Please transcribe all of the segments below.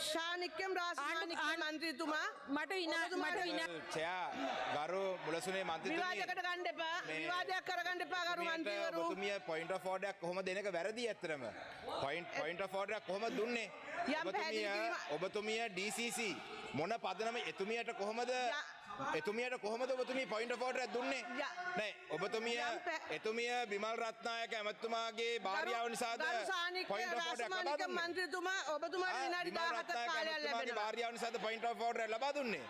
ශානික්‍යම් රාසමානික්‍ය මන්ත්‍රීතුමා මට චයා ගරු මුලසුනේ මන්ත්‍රීතුමනි විවාදයකට ගන්න එපා. විවාදයක් කරගන්න එපා ගරු මන්ත්‍රීවරු. ඔබතුමිය point of order එකක් කොහොමද දෙන එක වැරදි ඇත්තටම. point of order එකක් කොහොමද දුන්නේ? ඔබතුමිය DCC මොන පදනම එතුමියට කොහොමද ඔබතුමිය point of order එකක් දුන්නේ? නෑ එතුමිය බිමල් රත්නායක ඇමතුමාගේ භාර්යාව නිසාද point of order එකක් ලබා දුන්නේ? මන්ත්‍රීතුමා ඔබතුමාට විනාඩි 17ක් කාලයක් ලැබෙනවා. භාර්යාව නිසාද point of order එක ලබා දුන්නේ?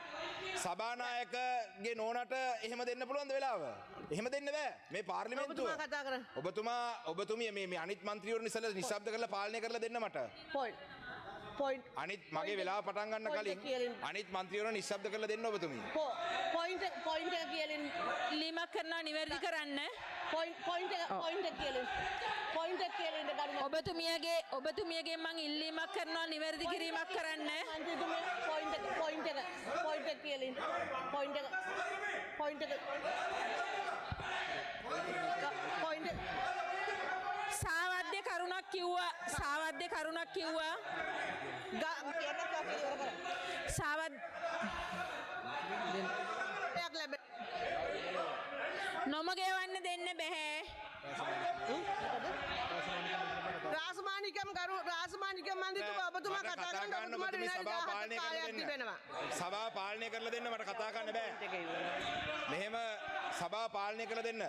සභානායකගේ නෝනට එහෙම දෙන්න පුළුවන්ද වෙලාව? එහෙම දෙන්න බෑ. මේ පාර්ලිමේන්තුව. ඔබතුමා කතා කරන්න. ඔබතුමිය මේ අනිත් මන්ත්‍රීවරුන් ඉස්සෙල්ලා නිශ්ශබ්ද කරලා පාලනය කරලා දෙන්න මට. point අනිත් මගේ වෙලාව පටන් ගන්න කලින් අනිත් මන්ත්‍රීවරුන් නිශ්ශබ්ද කරලා දෙන්න ඔබතුමිය. point එක කියලින් ලිමක් කරනවා නිවැරදි කරන්න. point එක කියලින් ඔබතුමියගේ මං ඉල්ලීමක් කරනවා නිවැරදි කිරීමක් කරන්න. point එක කියලින් point සාවද්‍ය කරුණක් කිව්වා නොමගේවන්න දෙන්න බැහැ. රාසමානිකම් මන්ත්‍රීතුමා ඔබතුමා කතා කරන්න ඔබතුමාට විනාඩි 17ක් කාලයක් තිබෙනවා. සභාව පාලනය කරලා දෙන්න මට කතා කරන්න බෑ. මෙහෙම සභාව පාලනය කරලා දෙන්න.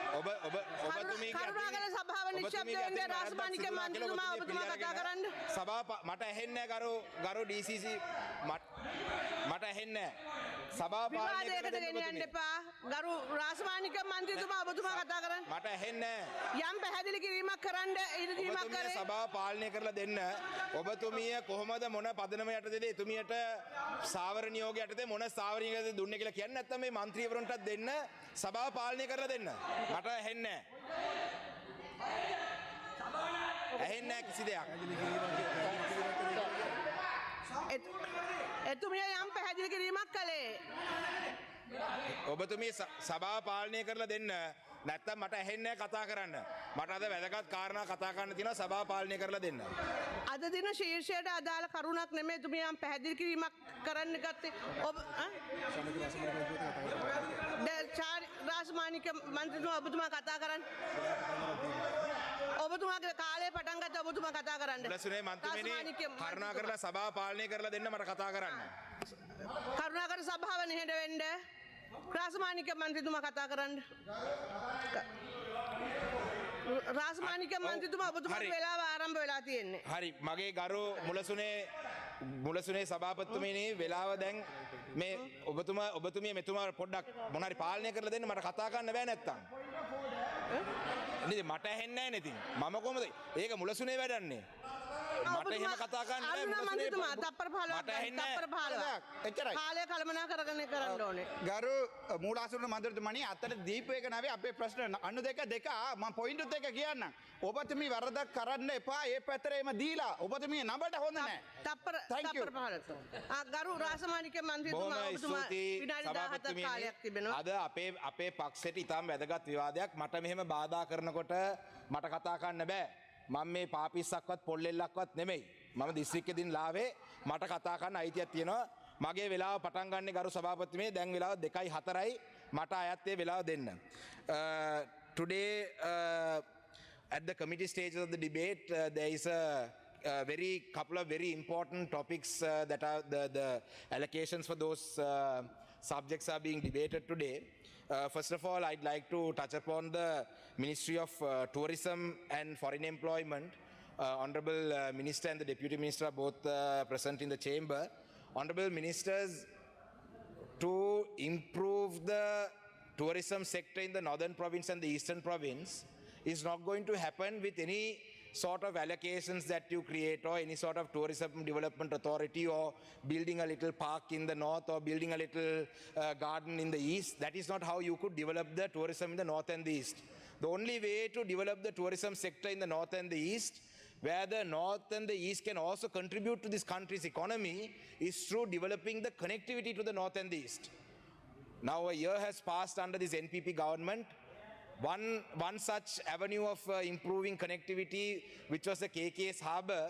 කරුණාකර සභාව නිශ්ශබ්ද වෙන්න රාසමානිකම් මන්ත්‍රීතුමා ඔබතුමා කතා කරන්න. සභාව මට ඇහෙන්නේ නැහැ ගරු DCC මට ඇහෙන්නේ නැහැ. සභාව පාලනය විවාදයකට ගෙනියන්න එපා. ගරු රාසමානිකම් මන්ත්‍රීතුමා ඔබතුමා කතා කරන්න. මට ඇහෙන්නේ නැහැ. යම් පැහැදිලි කිරීමක් කරන්න ඉදිරිමක් කරේ. සභාව පාලනය කරලා දෙන්න. ඔබතුමිය කොහොමද මොන පදනම යටතේද එතුමියට සාවර නියෝගය යටතේ මොන සාවර නියෝගයද දුන්නේ කියලා කියන්නේ නැත්නම් මේ മന്ത്രിවරුන්ටත් දෙන්න සභාව පාලනය කරලා දෙන්න. මට ඇහෙන්නේ නැහැ. ඇහෙන්නේ නැහැ කිසි දෙයක්. එතුමිය යම් පැහැදිලි කිරීමක් කළේ. ඔබතුමිය සභාව පාලනය කරලා දෙන්න. නැත්තම් මට ඇහෙන්නේ නැහැ කතා කරන්න. මට අද වැදගත් කාරණා කතා කරන්න තියෙනවා සභාව පාලනය කරලා දෙන්න. අද දින ශීර්ෂයට අදාළ කරුණක් නෙමෙයි එතුමිය යම් පැහැදිලි කිරීමක් කරන්න ගත්තේ. ඔබ රාසමානික මන්ත්‍රීතුමා ඔබතුමා කතා කරන්න. ඔබතුමාගේ කාලේ පටන් ගත්ත ඔබතුමා කතා කරන්න. ලසුනේ මන්ත්‍රීතුමනි කරුණාකරලා සභාව පාලනය කරලා දෙන්න මට කතා කරන්න. කරුණාකර සභාව නිහඬ වෙන්න. රාසමානික මන්ත්‍රීතුමා කතා කරන්න. රාසමානික මන්ත්‍රීතුමා ඔබතුමාගේ වෙලාව ආරම්භ වෙලා තියෙන්නේ. හරි මගේ ගරු මුලසුනේ සභාපතිතුමනි වෙලාව දැන් මේ ඔබතුමිය මෙතුමා පොඩ්ඩක් මොන හරි පාලනය කරලා දෙන්න මට කතා කරන්න බෑ නැත්තම්. නේද මට ඇහෙන්නේ නැහැ නේ ඉතින් මම කොහමද ඒක මුලසුනේ වැඩන්නේ. මට එහෙම කතා කරන්න බෑ මන්ත්‍රීතුමා තප්පර 15ක් එච්චරයි. කාලය කළමනා කරගෙන කරන්න ඕනේ. ගරු මූලාසන මන්ත්‍රීතුමනි අතට දීපු එක නෙවෙයි අපේ ප්‍රශ්න අනු දෙක මම පොයින්ට් එක කියන්නම්. ඔබතුමී වරදක් කරන්න එපා ඒ පැතරේම දීලා ඔබතුමී නඹට හොඳ නැහැ. තප්පර 15ක්. ගරු රාසමානික මන්ත්‍රීතුමා ඔබතුමා විනාඩි 17ක් කාලයක් තිබෙනවා. අද අපේ පක්ෂයට ඉතාම වැදගත් විවාදයක් මට මෙහෙම බාධා කරනකොට මට කතා කරන්න බෑ. මම මේ පාපිස්සක්වත් පොල්ලෙල්ලක්වත් නෙමෙයි. මම දිස්ත්‍රික්කෙදින් ලාවේ මට කතා කරන්න අයිතියක් තියෙනවා. මගේ වෙලාව පටන් ගන්න ගරු සභාපතිතුමේ දැන් වෙලාව 2:04යි මට අයත් ඒ වෙලාව දෙන්න. Today at the committee stages of the debate there is a couple of very important topics that are the allocations for those subjects are being debated today. First of all, I'd like to touch upon the Ministry of Tourism and Foreign Employment. Honorable Minister and the Deputy Minister are both present in the chamber. Honorable Ministers, to improve the tourism sector in the northern province and the eastern province is not going to happen with any sort of allocations that you create or any sort of tourism development authority or building a little park in the north or building a little garden in the east. That is not how you could develop the tourism in the north and the east. The only way to develop the tourism sector in the north and the east, where the north and the east can also contribute to this country's economy, is through developing the connectivity to the north and the east. Now a year has passed under this NPP government. One such avenue of improving connectivity, which was the KKS harbour,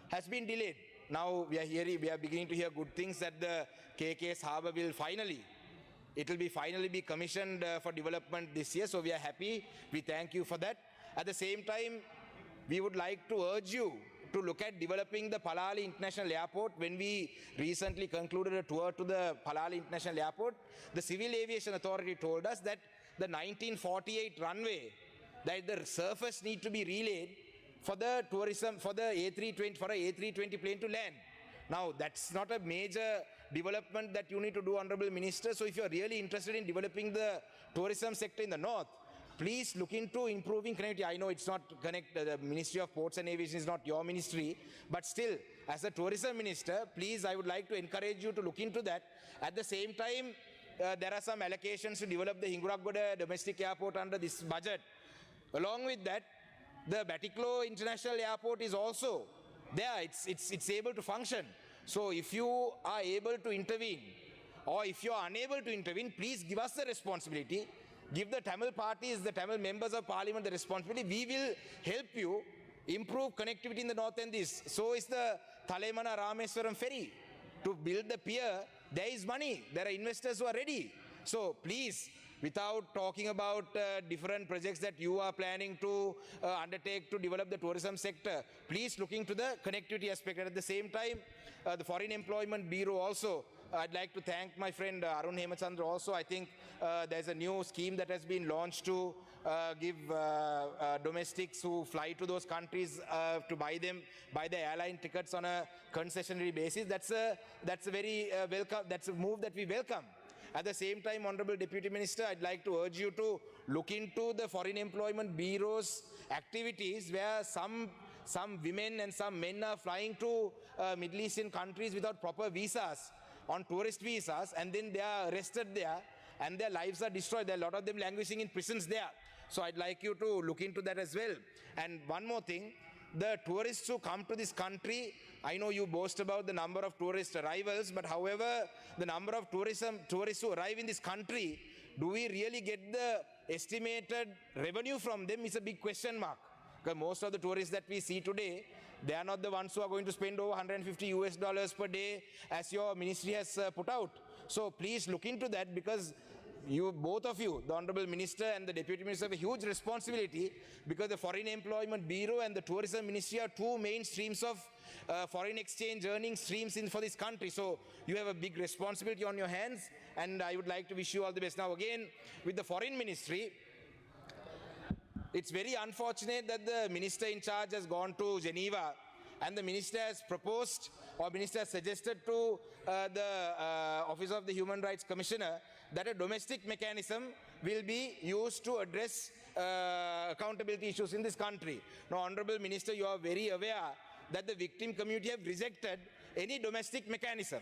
has been delayed. now we are beginning to hear good things that the KK's harbour will finally be commissioned for development this year. So we are happy. We thank you for that. At the same time, we would like to urge you to look at developing the Palali International Airport. When we recently concluded a tour to the Palali International Airport, the Civil Aviation Authority told us that the 1948 runway, that the surface need to be relayed for the tourism, for the A320, for a A320 plane to land. Now, that's not a major development that you need to do, Honorable Minister. So if you're really interested in developing the tourism sector in the north, please look into improving connectivity. I know it's not the Ministry of Ports and Aviation is not your ministry, but still, as a tourism minister, please, I would like to encourage you to look into that. At the same time, there are some allocations to develop the Hinguragoda domestic airport under this budget. Along with that, the Batticaloa International Airport is also there. It's able to function. So if you are able to intervene, or if you are unable to intervene, please give us the responsibility. Give the Tamil parties, the Tamil members of parliament the responsibility. We will help you improve connectivity in the north and east. So is the Thalemana Rameswaram ferry. To build the pier, there is money. There are investors who are ready. So please, without talking about different projects that you are planning to undertake to develop the tourism sector, please look into the connectivity aspect. And at the same time, the Foreign Employment Bureau also, I'd like to thank my friend Arun Hemachandra also. I think there's a new scheme that has been launched to give domestics who fly to those countries to buy the airline tickets on a concessionary basis. That's a very welcome. That's a move that we welcome. At the same time, Honorable Deputy Minister, I'd like to urge you to look into the Foreign Employment Bureau's activities where some women and some men are flying to Middle Eastern countries without proper visas, on tourist visas, and then they are arrested there and their lives are destroyed. There are a lot of them languishing in prisons there. So I'd like you to look into that as well. And one more thing, the tourists who come to this country, I know you boast about the number of tourist arrivals, but however, the number of tourists who arrive in this country, do we really get the estimated revenue from them is a big question mark. Because most of the tourists that we see today, they are not the ones who are going to spend over $150 per day as your ministry has put out. So please look into that, because both of you, the Honorable Minister and the Deputy Minister, have a huge responsibility, because the Foreign Employment Bureau and the Tourism Ministry are two main streams of foreign exchange earning streams for this country. So you have a big responsibility on your hands, and I would like to wish you all the best. Now again, with the Foreign Ministry, it's very unfortunate that the minister in charge has gone to Geneva, and the minister has proposed, or minister has suggested to the Office of the Human Rights Commissioner that a domestic mechanism will be used to address accountability issues in this country. Now, Honorable Minister, you are very aware that the victim community have rejected any domestic mechanism.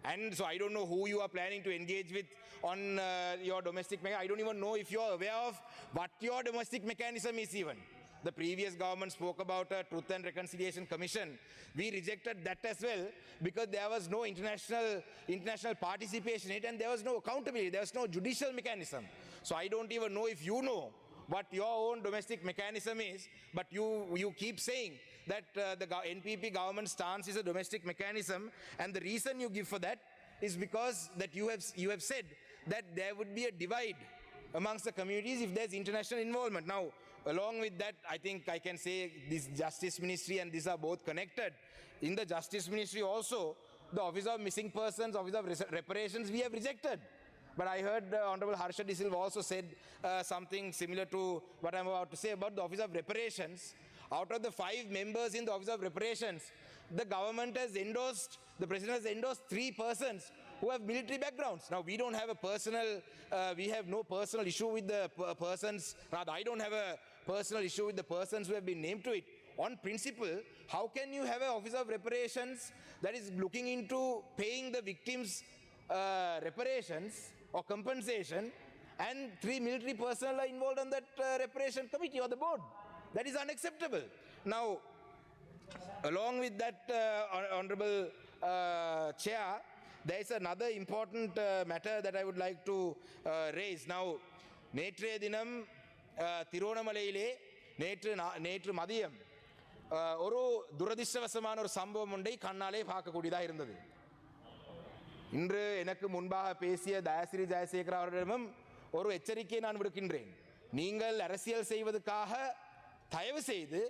And so I don't know who you are planning to engage with on your domestic mechanism. I don't even know if you are aware of what your domestic mechanism is even. The previous government spoke about a Truth and Reconciliation Commission. We rejected that as well, because there was no international participation in it, and there was no accountability. There was no judicial mechanism. So I don't even know if you know what your own domestic mechanism is, but you keep saying that the NPP government stance is a domestic mechanism, and the reason you give for that is because that you have said that there would be a divide amongst the communities if there's international involvement. Now, along with that, I think I can say this Justice Ministry and these are both connected. In the Justice Ministry also, the Office of Missing Persons, Office of Reparations, we have rejected. But I heard Honorable Harsha De Silva also said something similar to what I'm about to say about the Office of Reparations. Out of the 5 members in the Office of Reparations, the government has endorsed, the President has endorsed 3 persons who have military backgrounds. Now, we don't have we have no personal issue with the persons, rather I don't have a personal issue with the persons who have been named to it. On principle, how can you have an Office of Reparations that is looking into paying the victims reparations or compensation, and 3 military personnel are involved on that reparation committee or the board? That is unacceptable. Now, along with that, Honorable Chair, there is another important matter that I would like to raise. Now, நேற்றைய தினம் திருவண்ணாமலையிலே நேற்று மதியம் ஒரு துரதிர்ஷ்டவசமான ஒரு சம்பவம் ஒன்றை கண்ணாலே பார்க்கக்கூடியதாக இருந்தது. இன்று எனக்கு முன்பாக பேசிய தயாசிரி ஜெயசேகர் அவர்களிடமும் ஒரு எச்சரிக்கையை நான் விடுக்கின்றேன். நீங்கள் அரசியல் செய்வதற்காக தயவு செய்து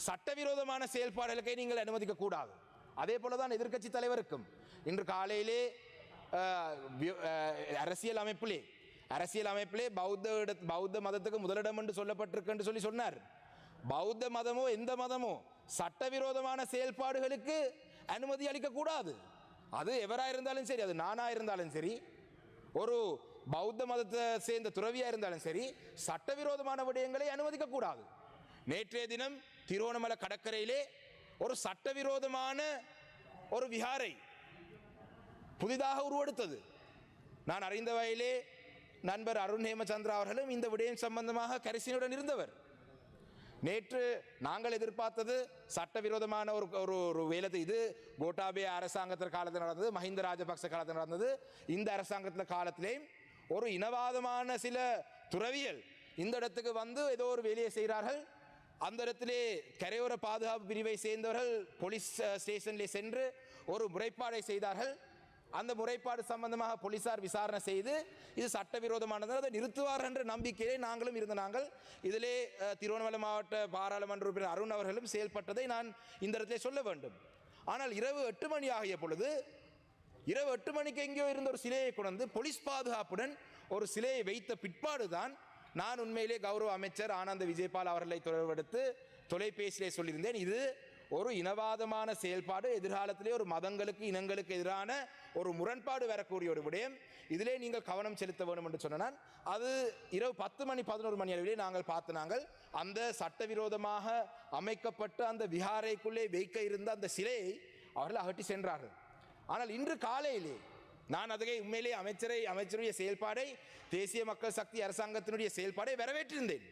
சட்டவிரோதமான செயல்பாடுகளுக்கை நீங்கள் அனுமதிக்க கூடாது. அதே போலதான் எதிர்க்கட்சி தலைவருக்கும் இன்று காலையிலே அரசியல் அமைப்பிலே பௌத்த மதத்துக்கு முதலிடம் என்று சொல்லப்பட்டிருக்கு என்று சொன்னார். பௌத்த மதமோ எந்த மதமோ சட்டவிரோதமான செயல்பாடுகளுக்கு அனுமதி அளிக்க கூடாது. அது எவராக இருந்தாலும் சரி, அது நானா இருந்தாலும் சரி, ஒரு பௌத்த மதத்தை சேர்ந்த துறவியா இருந்தாலும் சரி, சட்டவிரோதமான விடயங்களை அனுமதிக்க கூடாது. நேற்றைய தினம் திருவோணமலை கடற்கரையிலே ஒரு சட்டவிரோதமான ஒரு விஹாரை புதிதாக உருவெடுத்தது. நான் அறிந்த வகையிலே நண்பர் அருண் ஹேமச்சந்திரா அவர்களும் இந்த விடயம் சம்பந்தமாக கரிசனையுடன் இருந்தவர். நேற்று நாங்கள் எதிர்பார்த்தது சட்டவிரோதமான ஒரு வேலை. இது கோட்டாபய அரசாங்கத்தின் காலத்தில் நடந்தது, மஹிந்த ராஜபக்ச காலத்தில் நடந்தது. இந்த அரசாங்கத்தின் காலத்திலேயும் ஒரு இனவாதமான சில துறவியல் இந்த இடத்துக்கு வந்து ஏதோ ஒரு வேலையை செய்கிறார்கள். அந்த இடத்திலே கரையோர பாதுகாப்பு பிரிவை சேர்ந்தவர்கள் போலீஸ் ஸ்டேஷனிலே சென்று ஒரு முறைப்பாடை செய்தார்கள். அந்த முறைப்பாடு சம்பந்தமாக போலீசார் விசாரணை செய்து இது சட்டவிரோதமானது, அதை நிறுத்துவார் என்ற நம்பிக்கையிலே நாங்களும் இருந்த நாங்கள் இதிலே திருவண்ணாமலை மாவட்ட பாராளுமன்ற உறுப்பினர் அருண் அவர்களும் செயல்பட்டதை நான் இந்த இடத்திலே சொல்ல வேண்டும். ஆனால் இரவு 8 மணி ஆகிய பொழுது, இரவு 8 மணிக்கு எங்கேயோ இருந்த ஒரு சிலையை கொண்டு போலீஸ் பாதுகாப்புடன் ஒரு சிலையை வைத்த பிற்பாடுதான் நான் உண்மையிலே கௌரவ அமைச்சர் ஆனந்த விஜயபால் அவர்களை தொடர்பெடுத்து தொலைபேசியிலே சொல்லியிருந்தேன். இது ஒரு இனவாதமான செயல்பாடு, எதிர்காலத்திலே ஒரு மதங்களுக்கு இனங்களுக்கு எதிரான ஒரு முரண்பாடு வரக்கூடிய ஒரு விடயம், இதிலே நீங்கள் கவனம் செலுத்த வேண்டும் என்று சொன்னான். அது இரவு 10 மணி 11 மணி அளவிலே நாங்கள் நாங்கள் அந்த சட்டவிரோதமாக அமைக்கப்பட்ட அந்த விஹாரைக்குள்ளே வைக்க இருந்த அந்த சிலையை அவர்கள் அகற்றி சென்றார்கள். ஆனால் இன்று காலையிலே நான் அதை உண்மையிலே அமைச்சருடைய செயல்பாடை, தேசிய மக்கள் சக்தி அரசாங்கத்தினுடைய செயல்பாடை வரவேற்றிருந்தேன்.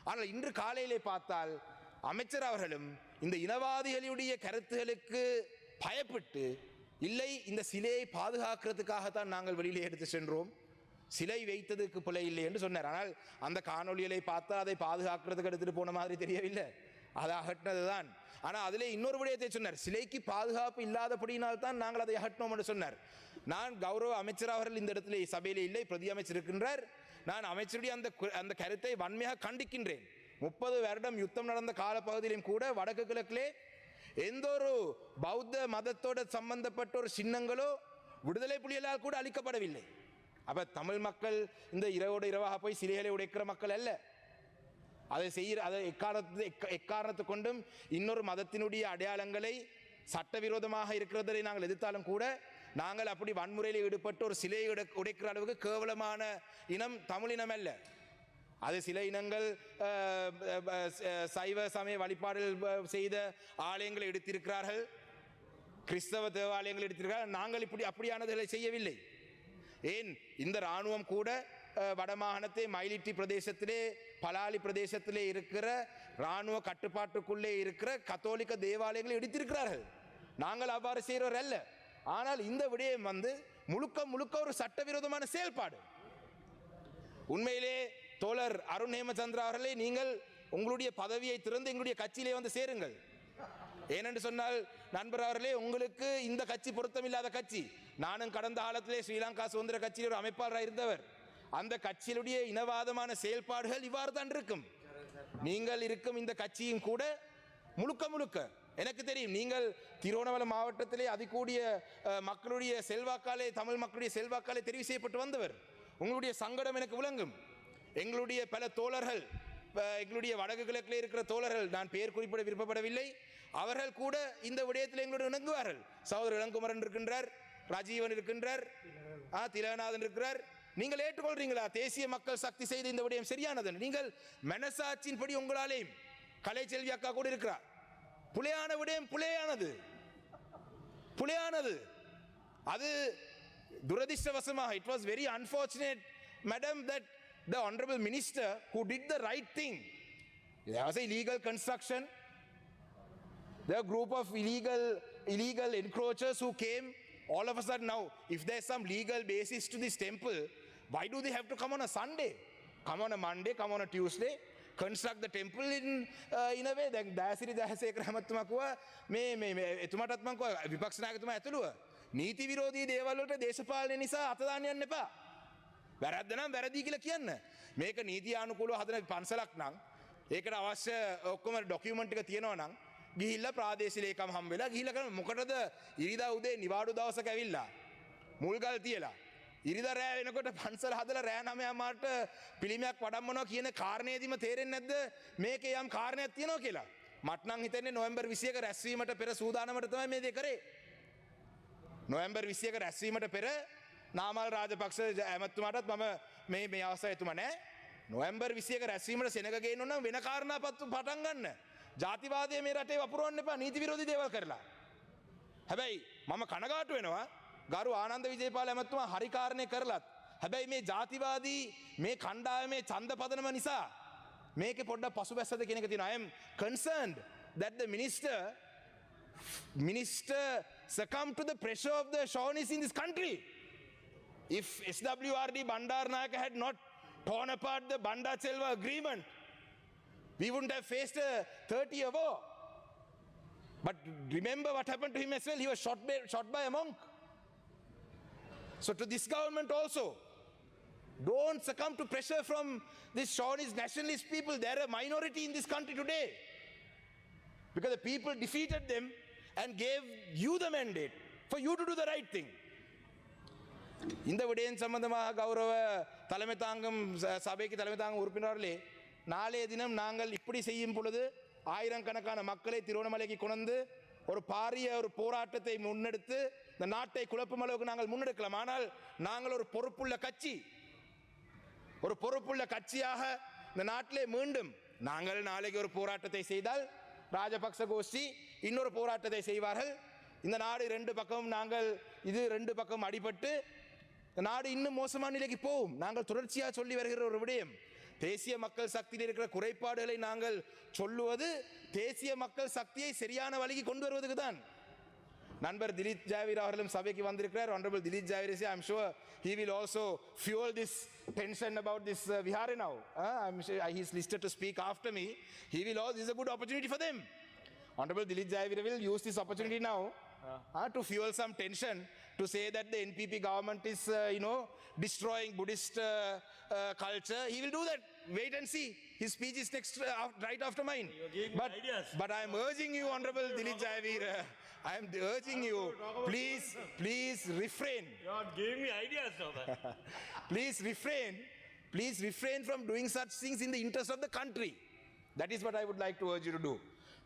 ஆனால் இன்று காலையிலே பார்த்தால் அமைச்சர் அவர்களும் இந்த இனவாதிகளுடைய கருத்துகளுக்கு பயப்பட்டு, இல்லை இந்த சிலையை பாதுகாக்கிறதுக்காகத்தான் நாங்கள் வெளியிலே எடுத்து சென்றோம், சிலை வைத்ததுக்கு பிழை இல்லை என்று சொன்னார். ஆனால் அந்த காணொலிகளை பார்த்தா அதை பாதுகாக்கிறதுக்கு எடுத்துட்டு போன மாதிரி தெரியவில்லை, அதை அகற்றினதுதான். ஆனால் அதிலே இன்னொரு விடயத்தை சொன்னார், சிலைக்கு பாதுகாப்பு இல்லாதபடியினால்தான் நாங்கள் அதை அகற்றினோம் என்று சொன்னார். நான் கௌரவ அமைச்சர் அவர்கள் இந்த இடத்துல சபையிலே இல்லை, பிரதி அமைச்சர் இருக்கின்றார். நான் அமைச்சருடைய அந்த கருத்தை வன்மையாக கண்டிக்கின்றேன். 30 வருடம் யுத்தம் நடந்த காலப்பகுதியிலும் கூட வடக்கு கிழக்கிலே எந்த ஒரு பௌத்த மதத்தோட சம்பந்தப்பட்ட ஒரு சின்னங்களோ விடுதலை புலிகளால் கூட அளிக்கப்படவில்லை. அப்ப தமிழ் மக்கள் இந்த இரவாக போய் சிலைகளை உடைக்கிற மக்கள் அல்ல. அதை எக்காரணத்தை கொண்டும் இன்னொரு மதத்தினுடைய அடையாளங்களை சட்டவிரோதமாக இருக்கிறதை நாங்கள் எதிர்த்தாலும் கூட நாங்கள் அப்படி வன்முறையில் ஈடுபட்டு ஒரு சிலையை உடைக்கிற அளவுக்கு கேவலமான இனம் தமிழ் இனம் அல்ல. அது சில இனங்கள் சைவ சமய வழிபாடுகள் செய்த ஆலயங்களை எடுத்திருக்கிறார்கள், கிறிஸ்தவ தேவாலயங்கள் எடுத்திருக்கிறார்கள். நாங்கள் அப்படியானதை செய்யவில்லை. ஏன் இந்த இராணுவம் கூட வடமாகாணத்தை மயிலிட்டி பிரதேசத்திலே பலாலி பிரதேசத்திலே இருக்கிற இராணுவ கட்டுப்பாட்டுக்குள்ளே இருக்கிற கத்தோலிக்க தேவாலயங்களை எடுத்திருக்கிறார்கள். நாங்கள் அவ்வாறு செய்கிறவர் அல்ல. ஆனால் இந்த விடயம் முழுக்க ஒரு சட்டவிரோதமான செயல்பாடு. உண்மையிலே தோழர் அருண் ஹேமச்சந்திரா அவர்களே, நீங்கள் உங்களுடைய பதவியை திறந்து எங்களுடைய கட்சியிலே வந்து சேருங்கள். ஏனென்று சொன்னால் நண்பர் அவர்களே, உங்களுக்கு இந்த கட்சி பொருத்தமில்லாத கட்சி. நானும் கடந்த காலத்திலே ஸ்ரீலங்கா சுதந்திர கட்சியில் ஒரு அமைப்பாளராக இருந்தவர். அந்த கட்சியினுடைய இனவாதமான செயல்பாடுகள் இவ்வாறு தான் இருக்கும். நீங்கள் இருக்கும் இந்த கட்சியும் கூட முழுக்க எனக்கு தெரியும். நீங்கள் திருவண்ணாமலை மாவட்டத்திலே அதிகூடிய மக்களுடைய செல்வாக்காலே, தமிழ் மக்களுடைய செல்வாக்காலே தெரிவு செய்யப்பட்டு வந்தவர். உங்களுடைய சங்கடம் எனக்கு விளங்கும். எங்களுடைய பல தோழர்கள், எங்களுடைய வடக்கு கிழக்கிலே இருக்கிற தோழர்கள், நான் பெயர் குறிப்பிட விருப்பப்படவில்லை, அவர்கள் கூட இந்த விடயத்தில் எங்களுடன் இணங்குவார்கள். சகோதரர் இளங்குமரன் இருக்கின்றார், ராஜீவன் இருக்கின்றார், திலகநாதன் இருக்கிறார். நீங்கள் ஏற்றுக்கொள்றீங்களா தேசிய மக்கள் சக்தி செய்த இந்த விடயம் சரியானது? நீங்கள் மனசாட்சியின்படி உங்களாலேயும் கலைச்செல்வி அக்கா கூட இருக்கிறார். புலையான விடயம் புலையானது. அது துரதிர்ஷ்டவசமாக, it was very unfortunate, madam, that the honorable minister who did the right thing, there was a illegal construction, there were a group of illegal encroachers who came. All of a sudden now, if there's some legal basis to this temple, why do they have to come on a Sunday? Come on a Monday, come on a Tuesday. construct the temple in a way. දැන් දයසිරි දහසේකර හැමතුමා කිව්වා මේ එතුමාටත් මම කිව්වා විපක්ෂ නායකතුමා ඇතුළුව නීති විරෝධී දේවල් වලට දේශපාලනය නිසා අත දාන්න යන්න එපා. වැරද්ද නම් වැරදි කියලා කියන්න. මේක නීති ආනුකූලව හදන පන්සලක් නම් ඒකට අවශ්‍ය ඔක්කොම ඩොකියුමන්ට් ටික තියෙනවා නම් ගිහිල්ලා ප්‍රාදේශීය ලේකම් හම් වෙලා ගිහිල්ලා කරන මොකටද ඉරිදා උදේ නිවාඩු දවසක ඇවිල්ලා මුල්ගල් තියලා ඉරිදා රෑ වෙනකොට පන්සල හදලා රෑ 9 මාට පිළිමයක් වඩම්මනවා කියන කාරණේදීම තේරෙන්නේ නැද්ද මේකේ යම් කාරණයක් තියෙනවා කියලා. මට නම් හිතෙන්නේ නොවැම්බර් 21 රැස්වීමට පෙර සූදානමට තමයි මේ දේ කරේ. නොවැම්බර් 21 රැස්වීමට පෙර නාමල් රාජපක්ෂ ඇමතුමාටත් මම මේ අවස්ථාවේ එතුමා නෑ. නොවැම්බර් 21 රැස්වීමට සෙනග ගේන්න නම් වෙන කාරණා පටන් ගන්න. ජාතිවාදය මේ රටේ වපුරවන්න එපා නීති විරෝධී දේවල් කරලා. හැබැයි මම කනගාටු වෙනවා ගරු ආනන්ද විජේපාල ඇමතුමා හරි කාරණේ කරලත් හැබැයි මේ ජාතිවාදී මේ කණ්ඩායමේ ඡන්ද පදනම නිසා මේකේ පොඩ්ඩක් පසුබැස්සද කියන එක තියෙනවා. I am concerned that the minister succumbed to the pressure of the Shawnees in this country. If SWRD Bandaranaike had not torn apart the Banda-Chelwa agreement, we wouldn't have faced a 30-year war. But remember what happened to him as well. He was shot by a monk. So to this government also, don't succumb to pressure from these Shawnees nationalist people. They're a minority in this country today. Because the people defeated them and gave you the mandate for you to do the right thing. இந்த விடயம் சம்பந்தமாக கௌரவ தலைமை தாங்கும் சபைக்கு தலைமை தாங்கும் உறுப்பினர்களே நாளைய தினம் நாங்கள் இப்படி செய்யும் பொழுது ஆயிரக்கணக்கான மக்களை திருவண்ணாமலைக்கு கொண்டு ஒரு பாரிய ஒரு போராட்டத்தை முன்னெடுத்து இந்த நாட்டை குழப்பும் அளவுக்கு நாங்கள் முன்னெடுக்கலாம். ஆனால் நாங்கள் ஒரு பொறுப்புள்ள கட்சியாக இந்த நாட்டிலே மீண்டும் நாங்கள் நாளைக்கு ஒரு போராட்டத்தை செய்தால் ராஜபக்ச கோஷ்டி இன்னொரு போராட்டத்தை செய்வார்கள். இந்த நாடு ரெண்டு பக்கம் நாங்கள் இது ரெண்டு பக்கம் அடிபட்டு நாடு இன்னும் மோசமான நிலைக்கு போகும். நாங்கள் தொடர்ச்சியாக சொல்லி வருகிற ஒரு விடயம் தேசிய மக்கள் சக்தியில் இருக்கிற குறைபாடுகளை நாங்கள் சொல்லுவது தேசிய மக்கள் சக்தியை சரியான வழிக்கு கொண்டு வருவதுக்கு தான். நண்பர் திலீப் ஜாவீர் அவர்களும் சபைக்கு வந்திருக்கிறார். Honorable Dilip Javir, I'm sure he will also fuel this tension about this Vihara now. I'm sure he's listed to speak after me. This is a good opportunity for them. Honorable Dilip Javir will use this opportunity now to fuel some tension, to say that the NPP government is, destroying Buddhist culture. He will do that. Wait and see. His speech is next, right after mine. But I am urging you, Honorable Dilip Javir, I am urging you, please refrain. You are giving me ideas now. Please refrain from doing such things in the interest of the country. That is what I would like to urge you to do.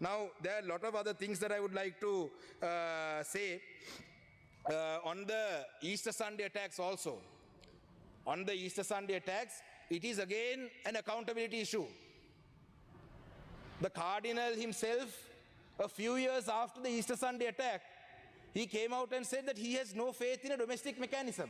Now, there are a lot of other things that I would like to say on the Easter Sunday attacks also. On the Easter Sunday attacks, it is again an accountability issue. The Cardinal himself, a few years after the Easter Sunday attack, he came out and said that he has no faith in a domestic mechanism.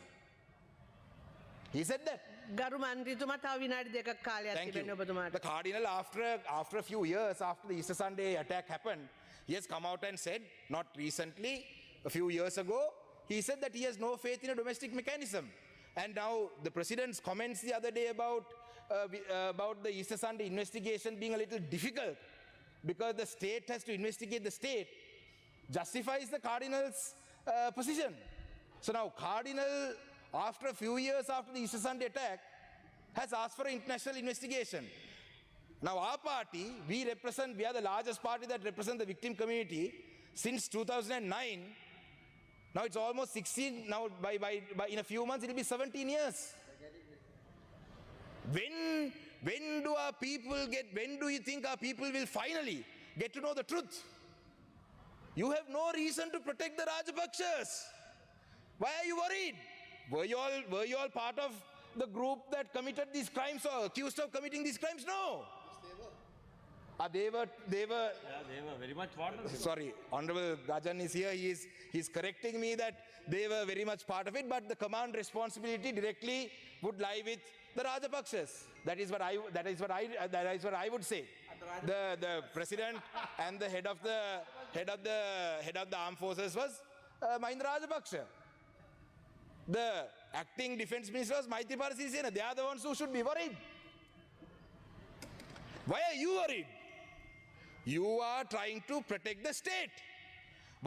He said that. ගරු මන්ත්‍රීතුමා තව විනාඩි දෙකක් කාලයක් Thank තිබෙනවා you. ඔබතුමාට. The Cardinal, after a few years after the Easter Sunday attack happened, he has come out and said, not recently, a few years ago, he said that he has no faith in a domestic mechanism. And now the President's comments the other day about the Easter Sunday investigation being a little difficult because the state has to investigate the state justifies the Cardinal's position. So now Cardinal, after a few years after the Easter Sunday attack, has asked for an international investigation. Now our party, we are the largest party that represents the victim community since 2009. Now it's almost 16, now by in a few months it will be 17 years. When do you think our people will finally get to know the truth? You have no reason to protect the Rajapakshas. Why are you worried? Were you all part of the group that committed these crimes or accused of committing these crimes? No. They were very much part of it. Sorry, Honorable Gajan is here. He's correcting me that they were very much part of it, but the command responsibility directly would lie with the Rajapakshas. That is what I would say. The president and the head of the armed forces was Mahinda Rajapaksa. The acting defense minister was Maithripala Sirisena. They are the ones who should be worried. Why are you worried? You are trying to protect the state.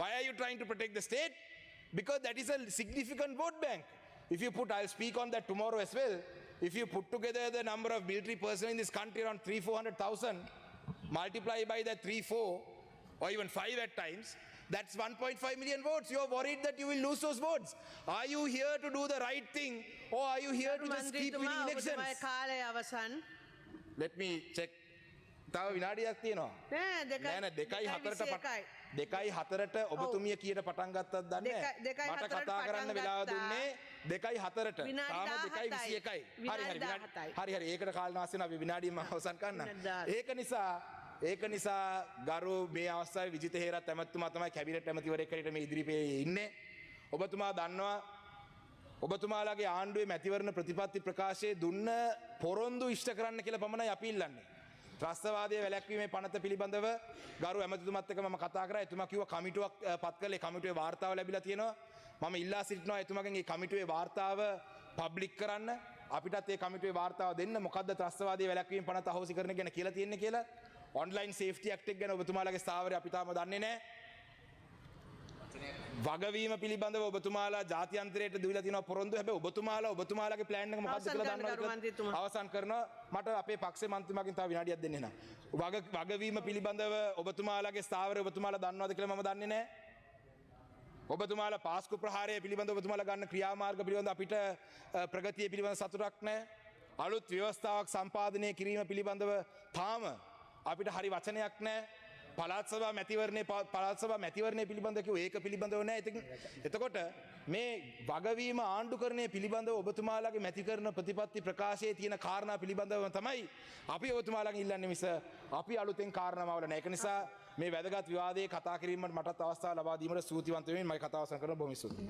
Why are you trying to protect the state? Because that is a significant vote bank. If you put, I'll speak on that tomorrow as well. If you put together the number of military personnel in this country, around 300,000-400,000, multiply by that 3-4 or even 5 at times, that's 1.5 million votes. You're worried that you will lose those votes. Are you here to do the right thing, or are you here to just keep winning elections? කාලය අවසන්. Let me check. තව විනාඩියක් තියෙනවා. නෑ නෑ 2:04ට ඔබතුමිය කීයට පටන් ගත්තද දන්නේ නැහැ. මට කතා කරන්න වෙලාව දුන්නේ 2:04ට. තාම 2:21යි. හරි ඒකට කාලනාස්ති වෙන අපි විනාඩියක් මම අවසන් කරන්න. ඒක නිසා ගරු මේ අවස්ථාවේ විජිත හේරත් ඇමතුමා තමයි කැබිනට් ඇමතිවරයෙක් හැටියට මේ ඉදිරිපේ ඉන්නේ. ඔබතුමා දන්නවා ඔබතුමාලාගේ ආණ්ඩුවේ මැතිවරණ ප්‍රතිපත්ති ප්‍රකාශයේ දුන්න පොරොන්දු ඉෂ්ට කරන්න කියලා පමණයි අපි ඉල්ලන්නේ. ත්‍රස්තවාදයේ වැළැක්වීමේ පනත පිළිබඳව ගරු ඇමතිතුමත් එක්ක මම කතා කරා. එතුමා කිව්වා කමිටුවක් පත් කළේ කමිටුවේ වාර්තාව ලැබිලා තියෙනවා. මම ඉල්ලා සිටිනවා එතුමාගෙන් මේ කමිටුවේ වාර්තාව පබ්ලික් කරන්න. අපිටත් මේ කමිටුවේ වාර්තාව දෙන්න. මොකද්ද ත්‍රස්තවාදයේ වැළැක්වීම පනත අහෝසි කරන ගැන කියලා තියෙන්නේ කියලා. ඔන්ලයින් සේෆ්ටි ඇක්ට් එක ගැන ඔබතුමාලාගේ ස්ථාවරය අපි තාම දන්නේ නැහැ. වගවීම පිළිබඳව ඔබතුමාලා ජාත්‍යන්තරයට දීලා තියෙනවා පොරොන්දු. හැබැයි ඔබතුමාලාගේ ප්ලෑන් එක මොකක්ද කියලා දන්නවද? අවසන් කරනවා. මට අපේ පක්ෂේ මන්ත්‍රීතුමාගෙන් තව විනාඩියක් දෙන්න එනවා. වගවීම පිළිබඳව ඔබතුමාලාගේ ස්ථාවරය ඔබතුමාලා දන්නවද කියලා මම දන්නේ නැහැ. ඔබතුමාලා පාස්කු ප්‍රහාරය පිළිබඳව ඔබතුමාලා ගන්න ක්‍රියාමාර්ග පිළිබඳව අපිට ප්‍රගතිය පිළිබඳව සතුටක් නැහැ. අලුත් ව්‍යවස්ථාවක් සම්පාදනය කිරීම පිළිබඳව තාම අපිට හරි වචනයක් නැහැ. පළාත් සභා මැතිවරණය පිළිබඳව කිව්ව ඒක පිළිබඳව නැහැ. එතකොට මේ වගවීම ආණ්ඩුකරණය පිළිබඳව ඔබතුමාලාගේ මැතිකරණ ප්‍රතිපත්ති ප්‍රකාශයේ තියෙන කාරණා පිළිබඳව තමයි අපි ඔබතුමාලාගෙන් ඉල්ලන්නේ මිස අපි අලුතෙන් කාරණාවල නැහැ. ඒක නිසා මේ වැදගත් විවාදයේ කතා කිරීමට මටත් අවස්ථාව ලබා දීමට ස්තුතිවන්ත වෙමින් මම කතාව අවසන් කරනවා. බොහොම ස්තුතියි.